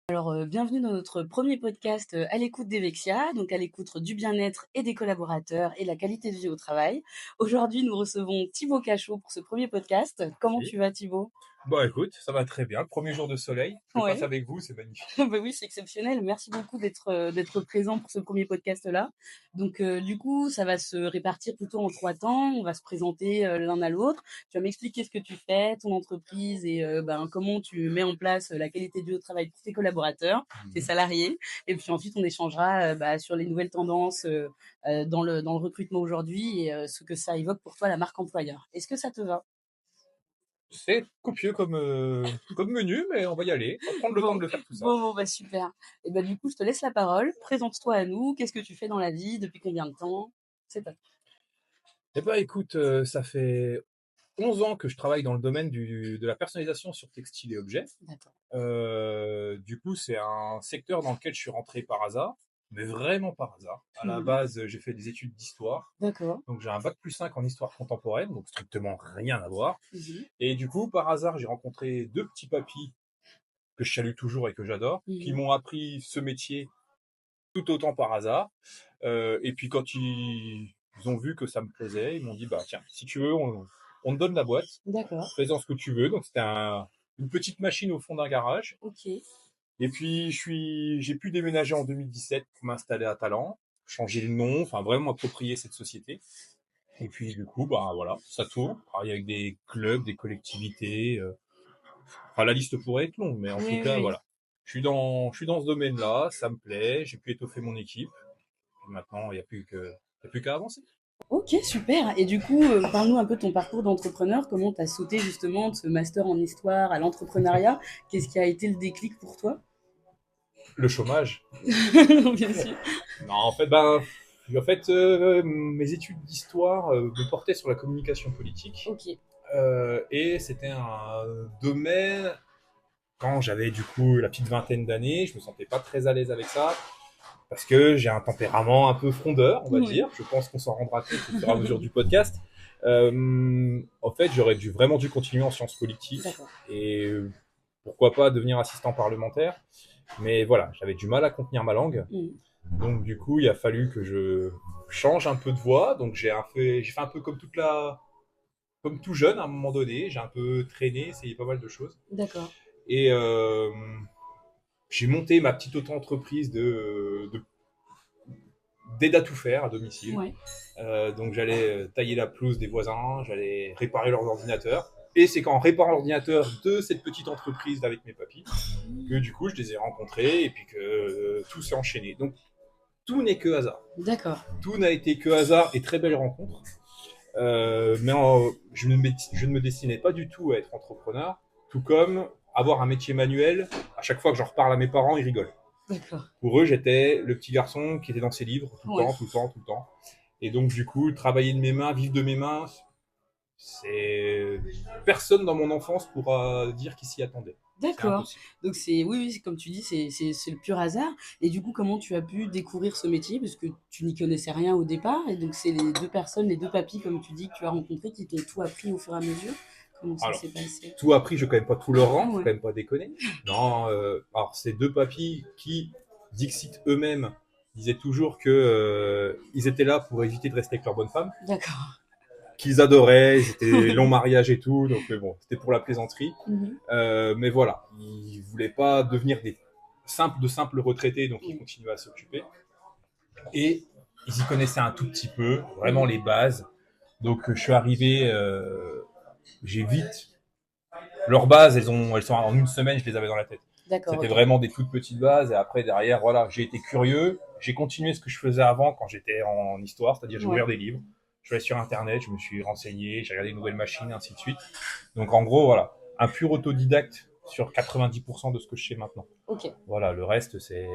Alors, bienvenue dans notre premier podcast, à l'écoute d'Evexia, donc à l'écoute du bien-être et des collaborateurs et la qualité de vie au travail. Aujourd'hui, nous recevons Thibaut Cachot pour ce premier podcast. Comment Oui. tu vas, Thibaut? Bon, écoute, ça va très bien. Le premier jour de soleil, je le passe Ouais. avec vous, c'est magnifique. Bah oui, c'est exceptionnel. Merci beaucoup d'être présent pour ce premier podcast-là. Donc, du coup, ça va se répartir plutôt en 3 temps. On va se présenter, l'un à l'autre. Tu vas m'expliquer ce que tu fais, ton entreprise et comment tu mets en place, la qualité de vie au travail pour tes collaborateurs, tes Mhm. salariés. Et puis ensuite, on échangera, sur les nouvelles tendances, dans le recrutement aujourd'hui et ce que ça évoque pour toi, la marque employeur. Est-ce que ça te va? C'est copieux comme menu, mais on va y aller. On va prendre le temps Bon, de le faire tout ça. bon, bah, super. Et bah, du coup, je te laisse la parole. Présente-toi à nous. Qu'est-ce que tu fais dans la vie? Depuis combien de temps? C'est à toi. Eh ben, écoute, ça fait 11 ans que je travaille dans le domaine de la personnalisation sur textiles et objets. D'accord. Du coup, c'est un secteur dans lequel je suis rentré par hasard, mais vraiment par hasard. À la Mhm. base, j'ai fait des études d'histoire. D'accord. Donc, j'ai un bac+5 en histoire contemporaine, donc strictement rien à voir. Mhm. Et du coup, par hasard, j'ai rencontré deux petits papis que je salue toujours et que j'adore, qui Mhm. m'ont appris ce métier tout autant par hasard. Et puis quand ils ont vu que ça me plaisait, ils m'ont dit, bah tiens, si tu veux, on te donne la boîte, D'accord. fais-en ce que tu veux. Donc c'était une petite machine au fond d'un garage. Ok. Et puis j'ai pu déménager en 2017 pour m'installer à Talent, changer le nom, enfin vraiment approprier cette société. Et puis du coup, bah voilà, ça tourne. Travailler avec des clubs, des collectivités. Enfin, la liste pourrait être longue, mais en tout Oui, cas, oui. voilà. Je suis dans ce domaine-là, ça me plaît, j'ai pu étoffer mon équipe. Et maintenant, il y a plus qu'à avancer. Ok, super. Et du coup, parle-nous un peu de ton parcours d'entrepreneur. Comment tu as sauté justement de ce master en histoire à l'entrepreneuriat? Qu'est-ce qui a été le déclic pour toi? Le chômage. Bien sûr. Non, mes études d'histoire me portaient sur la communication politique. Ok. Et c'était un domaine, quand j'avais du coup la petite vingtaine d'années, je me sentais pas très à l'aise avec ça. Parce que j'ai un tempérament un peu frondeur, on va Oui. dire. Je pense qu'on s'en rendra compte au fur et à mesure du podcast. En fait, vraiment dû continuer en sciences politiques D'accord. et pourquoi pas devenir assistant parlementaire. Mais voilà, j'avais du mal à contenir ma langue. Mhm. Donc du coup, il a fallu que je change un peu de voix. Donc j'ai fait un peu comme tout jeune à un moment donné. J'ai un peu traîné, essayé pas mal de choses. D'accord. Et j'ai monté ma petite auto-entreprise d'aide à tout faire à domicile. Ouais. Donc j'allais tailler la pelouse des voisins, j'allais réparer leurs ordinateurs. Et c'est qu'en réparant l'ordinateur de cette petite entreprise avec mes papis que du coup je les ai rencontrés et puis que tout s'est enchaîné. Donc tout n'est que hasard. D'accord. Tout n'a été que hasard et très belles rencontres. Mais je ne me destinais pas du tout à être entrepreneur, tout comme avoir un métier manuel. À chaque fois que j'en reparle à mes parents, ils rigolent. D'accord. Pour eux, j'étais le petit garçon qui était dans ses livres tout le Ouais. temps, tout le temps, tout le temps. Et donc, du coup, travailler de mes mains, vivre de mes mains, c'est personne dans mon enfance pourra dire qu'il s'y attendait. C'est D'accord. impossible. Donc c'est oui, oui, comme tu dis, c'est le pur hasard. Et du coup, comment tu as pu découvrir ce métier? Parce que tu n'y connaissais rien au départ. Et donc c'est les deux personnes, les deux papis, comme tu dis, que tu as rencontrés, qui t'ont tout appris au fur et à mesure. Comment ça Alors, s'est passé? tout appris, je ne connais pas tout leur rang, faut Ouais. quand même pas déconner. Non, alors c'est deux papis qui, dixit eux-mêmes, disaient toujours que ils étaient là pour éviter de rester avec leur bonne femme, D'accord. qu'ils adoraient, ils étaient long Oui. mariage et tout, donc bon, c'était pour la plaisanterie. Mhm. Mais voilà, ils voulaient pas devenir de simples retraités, donc ils Oui. continuaient à s'occuper. Et ils y connaissaient un tout petit peu, vraiment Mhm. les bases. Donc je suis arrivé, j'ai vite. Leurs bases, elles sont en une semaine, je les avais dans la tête. D'accord, C'était ok. vraiment des toutes petites bases. Et après, derrière, voilà, j'ai été curieux. J'ai continué ce que je faisais avant quand j'étais en histoire, c'est-à-dire j'ai Ouais. ouvert des livres. Je suis allé sur Internet, je me suis renseigné, j'ai regardé de nouvelles machines, ainsi de suite. Donc en gros, voilà, un pur autodidacte sur 90% de ce que je sais maintenant. Ok. Voilà, le reste, c'est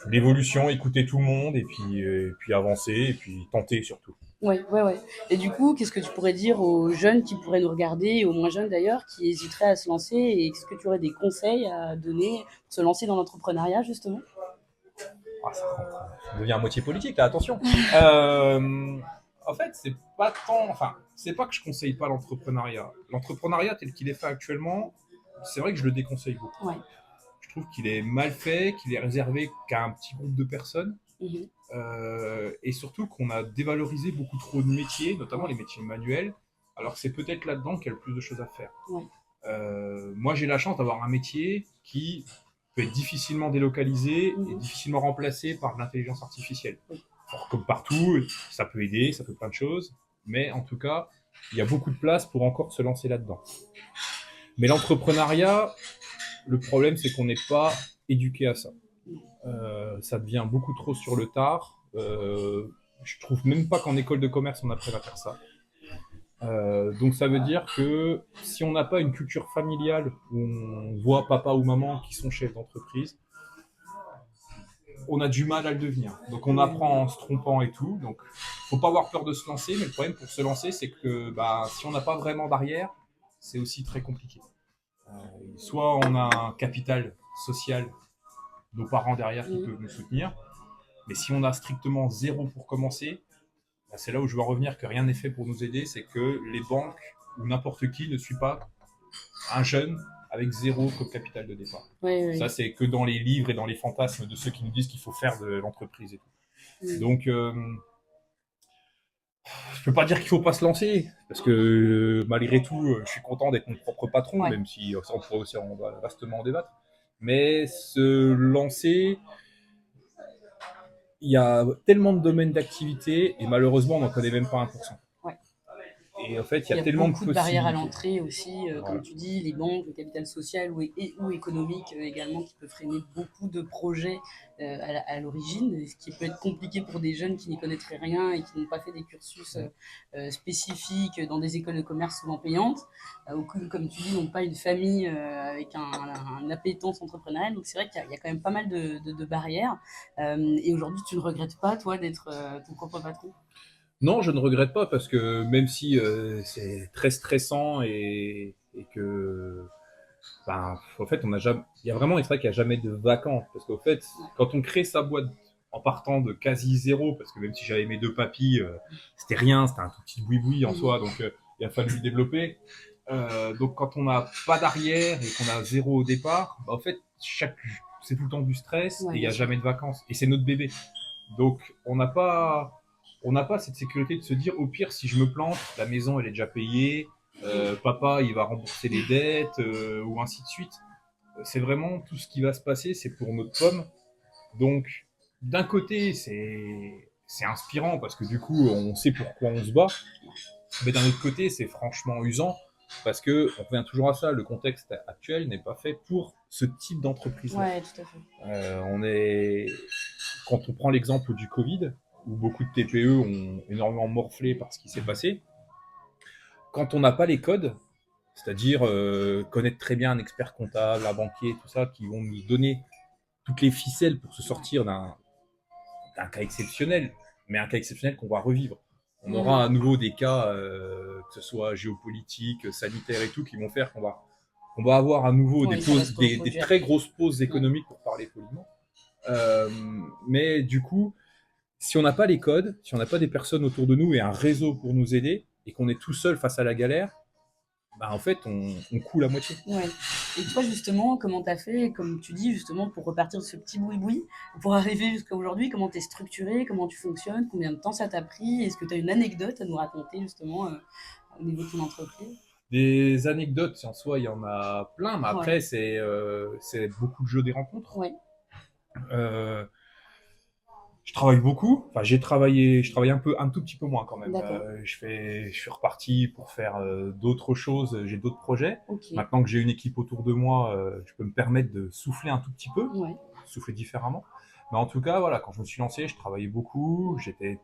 l'évolution, écouter tout le monde et puis avancer et puis tenter surtout. Ouais, ouais, ouais. Et du coup, qu'est-ce que tu pourrais dire aux jeunes qui pourraient nous regarder, et aux moins jeunes d'ailleurs, qui hésiteraient à se lancer? Et est-ce que tu aurais des conseils à donner pour se lancer dans l'entrepreneuriat, justement? Ah, ça devient à moitié politique là, attention. Euh, En fait, c'est pas tant. Enfin, c'est pas que je conseille pas l'entrepreneuriat. L'entrepreneuriat tel qu'il est fait actuellement, c'est vrai que je le déconseille beaucoup. Ouais. Je trouve qu'il est mal fait, qu'il est réservé qu'à un petit groupe de personnes. Mhm. Et surtout qu'on a dévalorisé beaucoup trop de métiers, notamment les métiers manuels, alors que c'est peut-être là-dedans qu'il y a le plus de choses à faire. Ouais. Moi, j'ai la chance d'avoir un métier qui peut être difficilement délocalisé et difficilement remplacé par l'intelligence artificielle. Alors, comme partout, ça peut aider, ça fait plein de choses, mais en tout cas, il y a beaucoup de place pour encore se lancer là-dedans. Mais l'entrepreneuriat, le problème, c'est qu'on n'est pas éduqué à ça. Ça devient beaucoup trop sur le tard. Je trouve même pas qu'en école de commerce on apprenne à faire ça. Donc ça veut dire que si on n'a pas une culture familiale où on voit papa ou maman qui sont chefs d'entreprise, on a du mal à le devenir. Donc on apprend en se trompant et tout. Donc faut pas avoir peur de se lancer, mais le problème pour se lancer, c'est que si on n'a pas vraiment barrière, c'est aussi très compliqué. Soit on a un capital social, nos parents derrière qui peuvent nous soutenir, mais si on a strictement zéro pour commencer, c'est là où je veux en revenir que rien n'est fait pour nous aider, c'est que les banques ou n'importe qui ne suit pas un jeune avec zéro comme capital de départ. Oui. Ça, c'est que dans les livres et dans les fantasmes de ceux qui nous disent qu'il faut faire de l'entreprise et tout. Donc, je peux pas dire qu'il faut pas se lancer, parce que malgré tout, je suis content d'être mon propre patron, même si on pourrait aussi vastement en débattre. Mais se lancer, il y a tellement de domaines d'activité et malheureusement, on n'en connaît même pas 1%. Et en fait, il y a tellement beaucoup de barrières à possibilités. l'entrée aussi, comme tu dis, les banques, le capital social ou économique également, qui peut freiner beaucoup de projets à l'origine, ce qui peut être compliqué pour des jeunes qui n'y connaîtraient rien et qui n'ont pas fait des cursus spécifiques dans des écoles de commerce souvent payantes, ou comme tu dis, n'ont pas une famille avec un appétence entrepreneuriale. Donc c'est vrai qu'il y a quand même pas mal de barrières. Et aujourd'hui, tu ne regrettes pas, toi, d'être ton propre patron? Non, je ne regrette pas parce que même si c'est très stressant et que, en fait, il y a vraiment, c'est vrai qu'il n'y a jamais de vacances parce qu'au fait, quand on crée sa boîte en partant de quasi zéro, parce que même si j'avais mes deux papis, c'était rien, c'était un tout petit boui-boui en soi, donc il a fallu le développer. Donc quand on n'a pas d'arrière et qu'on a zéro au départ, en fait, c'est tout le temps du stress et il n'y a jamais de vacances et c'est notre bébé. Donc on n'a pas cette sécurité de se dire au pire si je me plante, la maison elle est déjà payée, papa il va rembourser les dettes ou ainsi de suite. C'est vraiment tout ce qui va se passer, c'est pour notre pomme. Donc d'un côté c'est inspirant parce que du coup on sait pourquoi on se bat, mais d'un autre côté c'est franchement usant parce que on revient toujours à ça, le contexte actuel n'est pas fait pour ce type d'entreprise. Ouais, tout à fait. Quand on prend l'exemple du Covid, où beaucoup de TPE ont énormément morflé par ce qui s'est passé, quand on n'a pas les codes, c'est-à-dire connaître très bien un expert comptable, un banquier, tout ça, qui vont nous donner toutes les ficelles pour se sortir d'un cas exceptionnel, mais un cas exceptionnel qu'on va revivre. On aura à nouveau des cas, que ce soit géopolitiques, sanitaires et tout, qui vont faire qu'on va avoir à nouveau des très grosses pauses économiques, pour parler poliment. Mais du coup, si on n'a pas les codes, si on n'a pas des personnes autour de nous et un réseau pour nous aider, et qu'on est tout seul face à la galère, en fait, on coule à moitié. Ouais. Et toi, justement, comment tu as fait, comme tu dis, justement, pour repartir de ce petit boui-boui, pour arriver jusqu'à aujourd'hui, comment tu es structuré, comment tu fonctionnes, combien de temps ça t'a pris? Est-ce que tu as une anecdote à nous raconter, justement, au niveau de ton entreprise? Des anecdotes, en soi, il y en a plein, mais après, c'est beaucoup de jeux des rencontres. Ouais. Je travaille beaucoup. Enfin, je travaille un tout petit peu moins quand même. Je suis reparti pour faire d'autres choses. J'ai d'autres projets. Okay. Maintenant que j'ai une équipe autour de moi, je peux me permettre de souffler un tout petit peu, souffler différemment. Mais en tout cas, voilà, quand je me suis lancé, je travaillais beaucoup. J'étais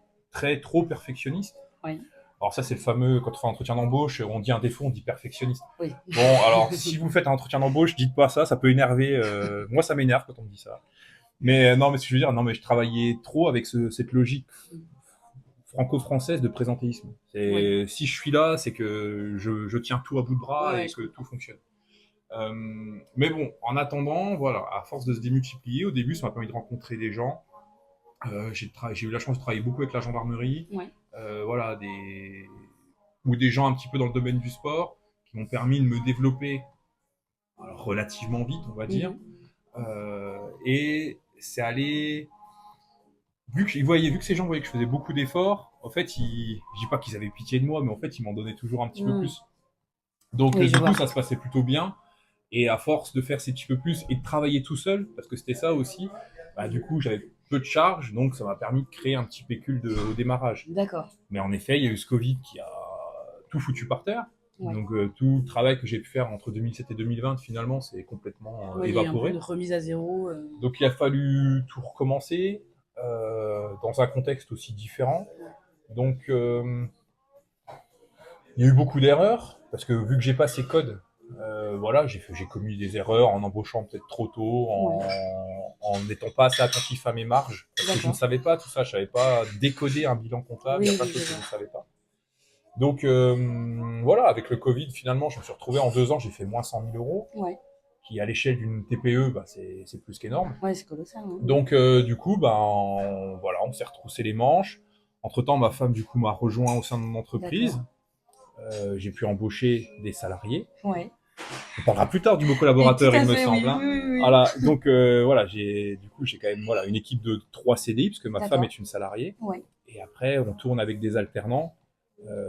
trop perfectionniste. Ouais. Alors ça, c'est le fameux, quand on fait un entretien d'embauche, on dit un défaut, on dit perfectionniste. Oui. Bon, alors si vous faites un entretien d'embauche, dites pas ça, ça peut énerver. Moi, ça m'énerve quand on me dit ça. Mais non, mais ce que je veux dire, non, mais je travaillais trop avec cette logique franco-française de présentéisme. Si je suis là, c'est que je tiens tout à bout de bras et que tout fonctionne. Mais bon, en attendant, voilà, à force de se démultiplier, au début, ça m'a permis de rencontrer des gens. J'ai eu la chance de travailler beaucoup avec la gendarmerie. voilà, ou des gens un petit peu dans le domaine du sport qui m'ont permis de me développer alors, relativement vite, on va dire. Mhm. Et c'est allé vu que ces gens voyaient que je faisais beaucoup d'efforts, en fait, je dis pas qu'ils avaient pitié de moi, mais en fait, ils m'en donnaient toujours un petit peu Mhm. plus. Donc, Oui, je du coup, vois. ça se passait plutôt bien. Et à force de faire ces petits peu plus et de travailler tout seul, parce que c'était ça aussi, bah, du coup, j'avais peu de charges, donc ça m'a permis de créer un petit pécule au démarrage. D'accord. Mais en effet, il y a eu ce Covid qui a tout foutu par terre. Ouais. Donc, tout le travail que j'ai pu faire entre 2007 et 2020, finalement, c'est complètement Ouais, il y a eu un peu de évaporé. remise à zéro. Donc, il a fallu tout recommencer dans un contexte aussi différent. Donc, il y a eu beaucoup d'erreurs, parce que vu que j'ai pas ces codes, voilà, j'ai commis des erreurs en embauchant peut-être trop tôt, Ouais. en n'étant pas assez attentif à mes marges, parce que je ne D'accord. savais pas tout ça, je savais pas décoder un bilan comptable, il y a Oui, plein oui, de je choses que je vois. ne savais pas. Donc voilà, avec le Covid, finalement, je me suis retrouvé en 2 ans, j'ai fait moins 100 000 euros, Ouais. qui à l'échelle d'une TPE, bah, c'est plus qu'énorme. Ouais, c'est colossal, hein. Donc du coup, bah, voilà, on s'est retroussé les manches. Entre-temps, ma femme, du coup, m'a rejoint au sein de mon D'accord. entreprise. J'ai pu embaucher des salariés. Ouais. On parlera plus tard du mot Et tout collaborateur, il à me fait, semble. oui, Hein. oui, oui, oui. Voilà, donc voilà, j'ai quand même voilà, une équipe de 3 CDI, puisque ma femme D'accord. est une salariée. Ouais. Et après, on tourne avec des alternants.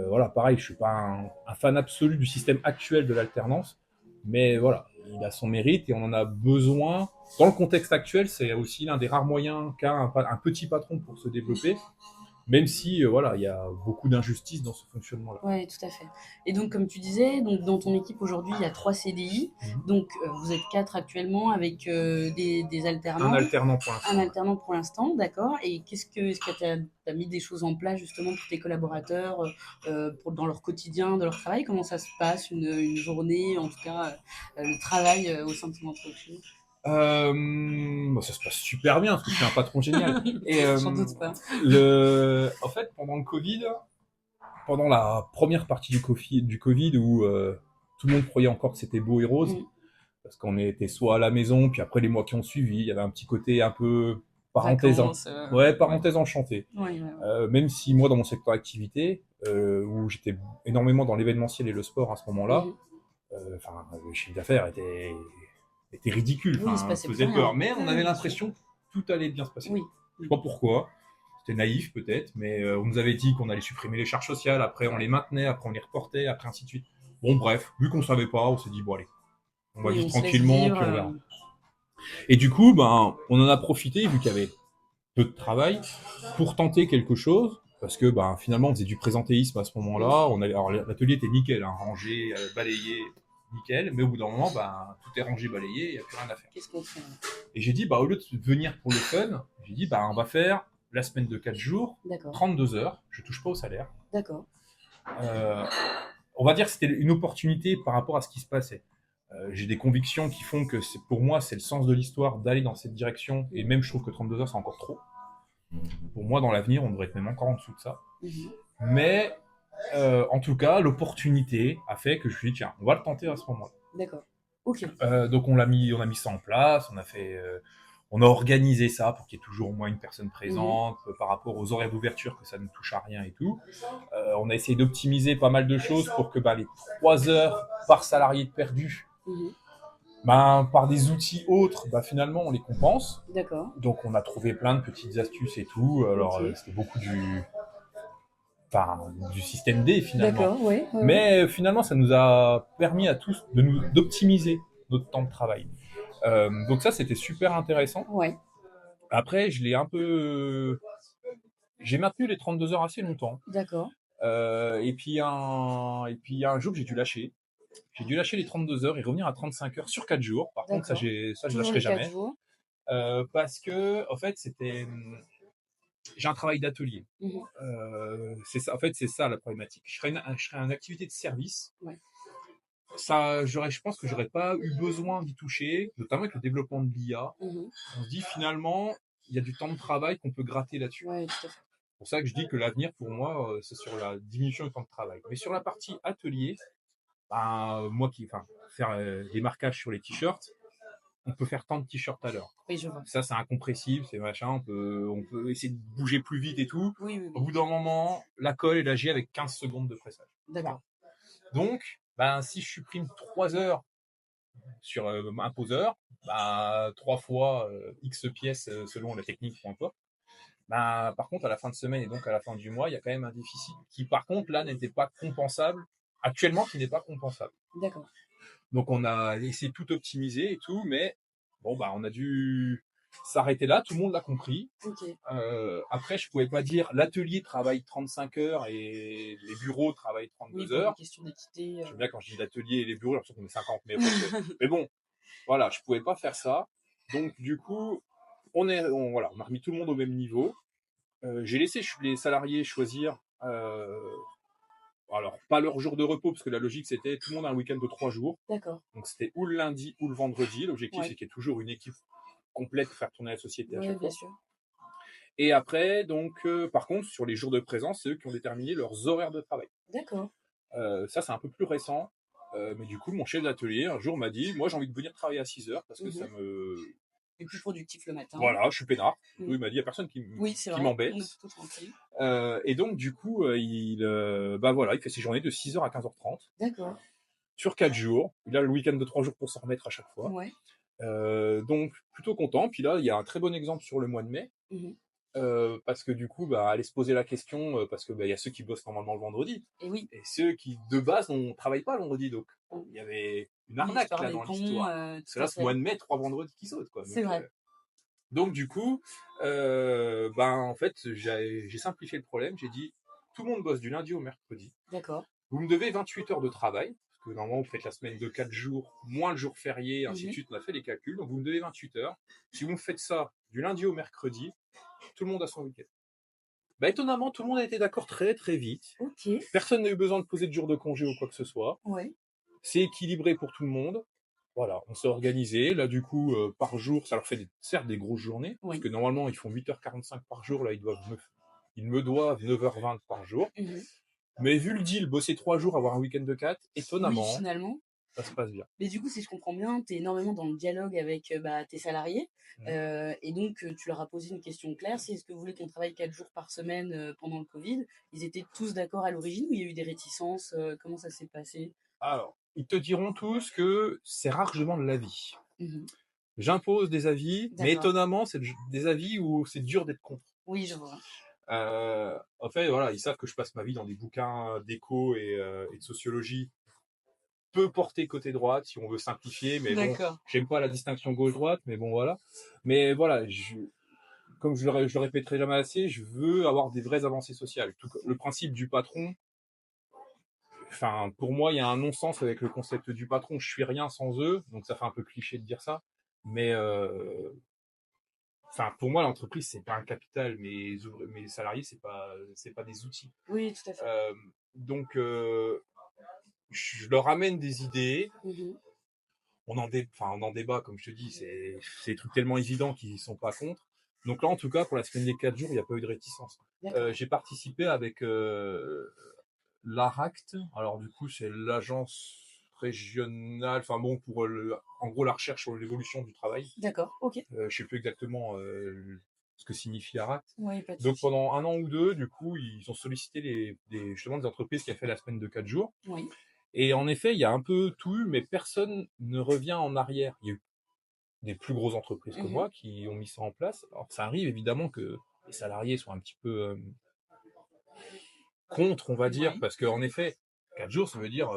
Voilà, pareil, je suis pas un fan absolu du système actuel de l'alternance, mais voilà, il a son mérite et on en a besoin. Dans le contexte actuel, c'est aussi l'un des rares moyens qu'a un petit patron pour se développer, même si voilà, il y a beaucoup d'injustices dans ce fonctionnement-là. Ouais, tout à fait. Et donc, comme tu disais, donc dans ton équipe aujourd'hui, il y a 3 CDI. Mhm. Donc, vous êtes 4 actuellement avec des Un alternants. alternant pour Un l'instant. Ouais. alternant pour l'instant, d'accord. Et est-ce que tu as mis des choses en place justement pour tes collaborateurs, dans leur quotidien, dans leur travail? Comment ça se passe, une journée, en tout cas, le travail au sein de ton entreprise? Bon, ça se passe super bien parce que je suis un patron génial. Et J'en doute pas. en fait, pendant le Covid, pendant la première partie du COVID où tout le monde croyait encore que c'était beau et rose, Mm. parce qu'on était soit à la maison, puis après les mois qui ont suivi, il y avait un petit côté un peu parenthèse, Vacances, ouais, ouais. parenthèse enchantée. Ouais, ouais, ouais. Même si moi, dans mon secteur d'activité, où j'étais énormément dans l'événementiel et le sport à ce moment-là, Mhm. enfin, le chiffre d'affaires était ridicule, Oui, il se enfin, passait plus faisait peur. rien. Mais on Oui, avait bien sûr. l'impression que tout allait bien se passer. Oui. Je sais Mm. pas pourquoi. C'était naïf peut-être, mais on nous avait dit qu'on allait supprimer les charges sociales, après on les maintenait, après on les reportait, après ainsi de suite. Bon, bref, vu qu'on savait pas, on s'est dit, bon allez, on va Oui, vivre on se laisse tranquillement, vivre. puis on verra. Et du coup, ben, on en a profité, vu qu'il y avait peu de travail, pour tenter quelque chose, parce que ben, finalement, on faisait du présentéisme à ce Mm. moment-là. Alors, l'atelier était nickel, hein, rangé, balayé, nickel, mais au bout d'un moment, ben, tout est rangé, balayé, il n'y a plus rien à faire. Qu'est-ce qu'on fait? Et j'ai dit, bah, au lieu de venir pour le fun, j'ai dit, bah, on va faire la semaine de 4 jours, D'accord. 32 heures, je touche pas au salaire. D'accord. Euh, on va dire que c'était une opportunité par rapport à ce qui se passait. J'ai des convictions qui font que pour moi, c'est le sens de l'histoire d'aller dans cette direction, et même je trouve que 32 heures, c'est encore trop. Pour moi, dans l'avenir, on devrait être même encore en dessous de ça. Mhm. Mais en tout cas, l'opportunité a fait que je me suis dit, tiens, on va le tenter à ce moment-là. D'accord. Ok. Donc on a mis ça en place, on a organisé ça pour qu'il y ait toujours au moins une personne Mhm. présente par rapport aux horaires d'ouverture, que ça ne touche à rien et tout. On a essayé d'optimiser pas mal de choses pour que bah, les 3 heures par salarié de perdu, Mhm. bah, par des outils autres, bah, finalement on les compense. D'accord. Donc on a trouvé plein de petites astuces et tout. Alors Ok. c'était beaucoup du système D finalement. D'accord, ouais, ouais, ouais. Mais finalement, ça nous a permis à tous d'optimiser notre temps de travail. Donc ça, c'était super intéressant. Ouais, Après, j'ai maintenu les 32 heures assez longtemps. d'accord. Et puis, il y a un jour que j'ai dû lâcher. J'ai dû lâcher les 32 heures et revenir à 35 heures sur 4 jours. Par contre, D'accord. je Toujours lâcherai les 4 jamais. jours. Parce que, en fait, j'ai un travail d'atelier. Mhm. C'est ça, en fait, c'est ça la problématique. Je serais une activité de service. Ouais. Ça, je pense que j'aurais pas eu besoin d'y toucher, notamment avec le développement de l'IA. Mhm. On se dit finalement, il y a du temps de travail qu'on peut gratter là-dessus. Ouais, tout à fait. C'est pour ça que je dis que l'avenir pour moi, c'est sur la diminution du temps de travail. Mais sur la partie atelier, ben, moi enfin, faire des marquages sur les t-shirts, on peut faire tant de t-shirts à l'heure. Oui, je vois. Ça, c'est incompressible, c'est machin, on peut essayer de bouger plus vite et tout. Oui, oui, Au oui. bout d'un moment, la colle est lâchée avec 15 secondes de pressage. D'accord. Donc, ben, si je supprime 3 heures sur un poseur, bah, 3 fois X pièces selon la technique, peu importe. Bah, par contre, à la fin de semaine et donc à la fin du mois, il y a quand même un déficit qui, par contre, là, n'était pas compensable, actuellement, qui n'est pas compensable. D'accord. Donc, on a essayé de tout optimiser et tout, mais bon, bah, on a dû s'arrêter là, tout le monde l'a compris. Ok. Après, je pouvais pas dire l'atelier travaille 35 heures et les bureaux travaillent Oui, 32 pour des heures. questions d'équité. J'aime bien quand je dis l'atelier et les bureaux, j'ai l'impression qu'on est 50, mais, mais bon, voilà, je pouvais pas faire ça. Donc, du coup, voilà, on a remis tout le monde au même niveau. J'ai laissé les salariés choisir, alors pas leur jour de repos, parce que la logique c'était tout le monde a un week-end de 3 jours. D'accord. Donc c'était ou le lundi ou le vendredi. L'objectif Ouais. c'est qu'il y ait toujours une équipe complète pour faire tourner la société à Ouais, chaque bien fois. sûr. Et après, donc, par contre, sur les jours de présence, c'est eux qui ont déterminé leurs horaires de travail. D'accord. Ça, c'est un peu plus récent. Mais du coup, mon chef d'atelier, un jour, m'a dit, moi, j'ai envie de venir travailler à 6 heures parce que ça me... Et plus productif le matin. Voilà, je suis peinard. Mhm. Oui, il m'a dit, il n'y a personne Oui, c'est qui vrai. m'embête. On est plutôt tranquille. Et donc, du coup, bah voilà, il fait ses journées de 6 heures à 15h30 D'accord. sur 4 jours. Il a le week-end de 3 jours pour s'en remettre à chaque fois. Ouais. Donc, plutôt content. Puis là, il y a un très bon exemple sur le mois de mai. Mhm. Parce que du coup, bah, aller se poser la question, parce que bah, y a ceux qui bossent normalement le vendredi, Et oui. et ceux qui de base ne travaillent pas le vendredi. Donc, Oh. il y avait une Oui, arnaque l'histoire là des dans ponts, l'histoire. Parce que tout là, à ce mois fait. de mai, 3 vendredis qui sautent, quoi. C'est vrai. Donc du coup, ben en fait, j'ai simplifié le problème. J'ai dit, tout le monde bosse du lundi au mercredi. D'accord. Vous me devez 28 heures de travail, parce que normalement, vous faites la semaine de 4 jours, moins le jour férié, ainsi de suite. On a fait les calculs. Donc vous me devez 28 heures. Si vous me faites ça du lundi au mercredi, tout le monde a son week-end. Bah, étonnamment, tout le monde a été d'accord très très vite. Ok. Personne n'a eu besoin de poser de jour de congé ou quoi que ce soit. Ouais. C'est équilibré pour tout le monde. Voilà, on s'est organisé. Là, du coup, par jour, ça leur fait certes des grosses journées, Oui. parce que normalement, ils font 8h45 par jour. Là, ils me doivent 9h20 par jour. Mhm. Mais vu le deal, bosser 3 jours, avoir un week-end de 4, Oui, étonnamment, finalement. ça se passe bien. Mais du coup, si je comprends bien, tu es énormément dans le dialogue avec tes salariés. Et donc, tu leur as posé une question claire. C'est est-ce que vous voulez qu'on travaille 4 jours par semaine pendant le Covid? Ils étaient tous d'accord à l'origine ou il y a eu des réticences? Comment ça s'est passé? Alors, ils te diront tous que c'est rarement de l'avis. Mhm. J'impose des avis, mais D'accord. étonnamment, c'est des avis où c'est dur d'être contre. Oui, je vois. En fait, voilà, ils savent que je passe ma vie dans des bouquins d'éco et de sociologie, peu portés côté droite, si on veut simplifier, mais bon, D'accord. j'aime pas la distinction gauche-droite, mais bon, voilà. Mais voilà, comme je le répéterai jamais assez, je veux avoir des vraies avancées sociales. Le principe du patron, enfin, pour moi, il y a un non-sens avec le concept du patron. Je suis rien sans eux, donc ça fait un peu cliché de dire ça, mais enfin, pour moi, l'entreprise, c'est pas un capital, mes salariés, c'est pas des outils. Oui, tout à fait. Donc, je leur amène des idées. Mhm. On en débat, comme je te dis, c'est des trucs tellement évidents qu'ils sont pas contre. Donc là, en tout cas, pour la semaine des 4 jours, il n'y a pas eu de réticence. J'ai participé avec l'ARACT. Alors du coup, c'est l'agence régionale, enfin bon, pour en gros la recherche sur l'évolution du travail. D'accord, ok. Je sais plus exactement ce que signifie ARACT. Oui, pas de Donc souci. pendant 1 an ou 2, du coup, ils ont sollicité justement des entreprises qui a fait la semaine de 4 jours. Oui. Et en effet, il y a un peu tout eu, mais personne ne revient en arrière. Il y a eu des plus grosses entreprises que moi qui ont mis ça en place. Alors ça arrive évidemment que les salariés sont un petit peu contre, on va dire, parce qu'en effet, 4 jours, ça veut dire,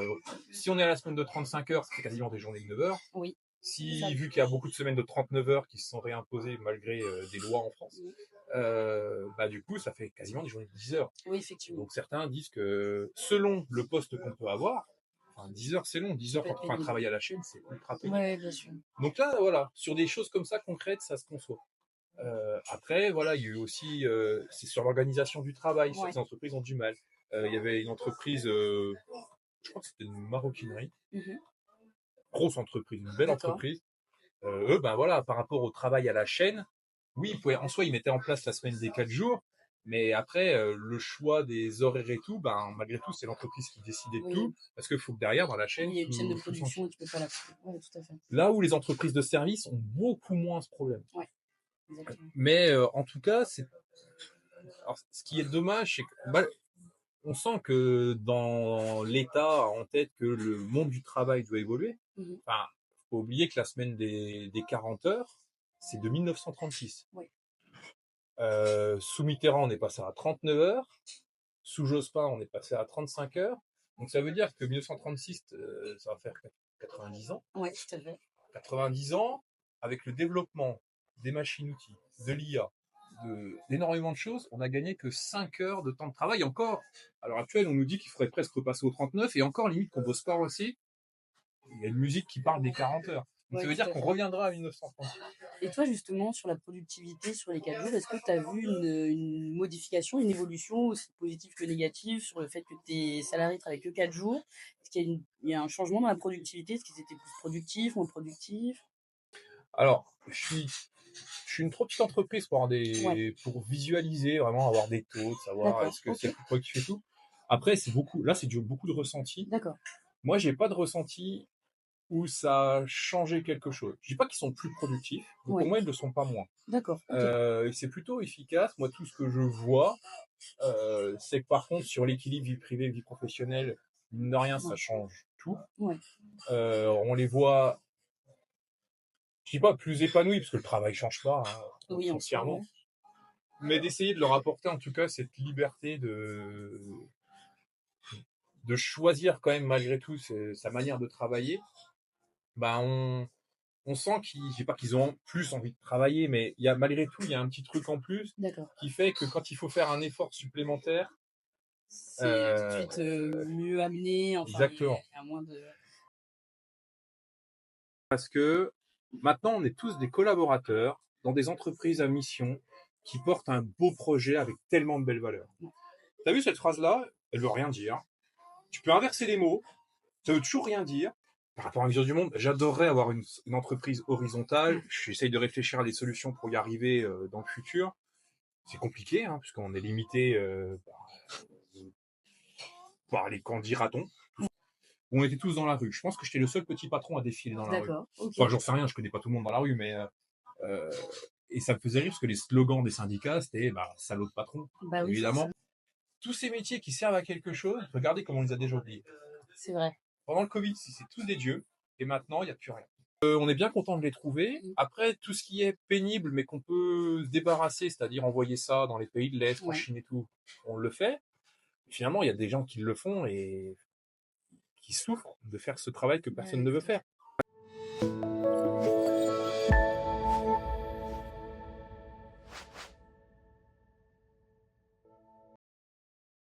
si on est à la semaine de 35 heures, c'est quasiment des journées de 9 heures. Oui. Si, vu qu'il y a beaucoup de semaines de 39 heures qui se sont réimposées malgré des lois en France, bah du coup, ça fait quasiment des journées de 10 heures. Oui, effectivement. Donc certains disent que selon le poste qu'on peut avoir, enfin, 10 heures c'est long, 10 heures quand on fait un travail à la chaîne, c'est ultra pénible. Oui, bien sûr. Donc là, voilà, sur des choses comme ça concrètes, ça se conçoit. Après, voilà, il y a eu aussi, c'est sur l'organisation du travail, certaines entreprises ont du mal. Il y avait une entreprise, je crois que c'était une maroquinerie, grosse entreprise, une belle entreprise. Eux, ben voilà, par rapport au travail à la chaîne, oui, en soi, ils mettaient en place la semaine des 4 jours, Mais après, le choix des horaires et tout, ben, malgré tout, c'est l'entreprise qui décidait de tout, Oui, parce qu'il faut que derrière, dans la oui, chaîne, il y a une chaîne de tout s'enchaîne. production et tu peux pas la couper. Ouais, tout à fait. Là où les entreprises de services ont beaucoup moins ce problème. Ouais, exactement. Mais en tout cas, alors, ce qui est dommage, c'est que on sent que dans l'État a en tête que le monde du travail doit évoluer. Mhm. Enfin, faut oublier que la semaine des 40 heures, c'est de 1936. Oui, Sous Mitterrand, on est passé à 39 heures. Sous Jospin, on est passé à 35 heures. Donc ça veut dire que 1936, ça va faire 90 ans. ouais, tout à fait. 90 ans, avec le développement des machines-outils, de l'IA, d'énormément de choses, on a gagné que 5 heures de temps de travail. Encore, à l'heure actuelle, on nous dit qu'il faudrait presque repasser aux 39, et encore, limite, qu'on bosse pas aussi. Il y a une musique qui parle des 40 heures. Donc Ouais, ça veut tout dire à qu'on fait. reviendra à 1930. Et toi, justement, sur la productivité, sur les 4 jours, est-ce que tu as vu une modification, une évolution, aussi positive que négative, sur le fait que tes salariés travaillent que 4 jours? Est-ce qu'il y a, il y a un changement dans la productivité? Est-ce qu'ils étaient plus productifs, moins productifs? Alors, je suis une trop petite entreprise pour Ouais, pour visualiser, vraiment avoir des taux, de savoir d'accord, est-ce que ok, c'est plus productif et tout. Après, là, c'est beaucoup de ressenti. d'accord, Moi, j'ai pas de ressenti où ça a changé quelque chose. Je dis pas qu'ils sont plus productifs, mais pour ouais, moi, ils ne le sont pas moins. d'accord, ok, C'est plutôt efficace. Moi, tout ce que je vois, c'est que par contre, sur l'équilibre vie privée, vie professionnelle, mine de rien, ça ouais, change tout. ouais, On les voit, je dis pas plus épanouis, parce que le travail change pas, hein, oui, en soi, ouais, foncièrement, mais d'essayer de leur apporter en tout cas cette liberté de choisir quand même malgré tout sa manière de travailler. Ben on sent je dis pas qu'ils ont plus envie de travailler, mais malgré tout, il y a un petit truc en plus d'accord. qui fait que quand il faut faire un effort supplémentaire, C'est tout de euh, suite mieux amené, enfin, exactement. il y a moins de... Parce que maintenant, on est tous des collaborateurs dans des entreprises à mission qui portent un beau projet avec tellement de belles valeurs. T'as vu cette phrase-là? Elle veut rien dire. Tu peux inverser les mots, ça veut toujours rien dire. Par rapport à la vision du monde, j'adorerais avoir une entreprise horizontale. J'essaye de réfléchir à des solutions pour y arriver dans le futur. C'est compliqué, hein, puisqu'on est limité par les quand dira-t-on. On était tous dans la rue. Je pense que j'étais le seul petit patron à défiler dans la rue. D'accord, ok. Enfin, j'en sais rien, je connais pas tout le monde dans la rue, mais euh, et ça me faisait rire parce que les slogans des syndicats, c'était salaud de patron, Bah oui, c'est ça. évidemment. Tous ces métiers qui servent à quelque chose, regardez comment on les a déjà oubliés. C'est vrai. Pendant le Covid, c'est tous des dieux, et maintenant, il n'y a plus rien. On est bien content de les trouver. Mm. Après, tout ce qui est pénible, mais qu'on peut se débarrasser, c'est-à-dire envoyer ça dans les pays de l'Est, en Ouais. Chine et tout, on le fait. Finalement, il y a des gens qui le font et qui souffrent de faire ce travail que personne Ouais, ne veut tout à faire. fait.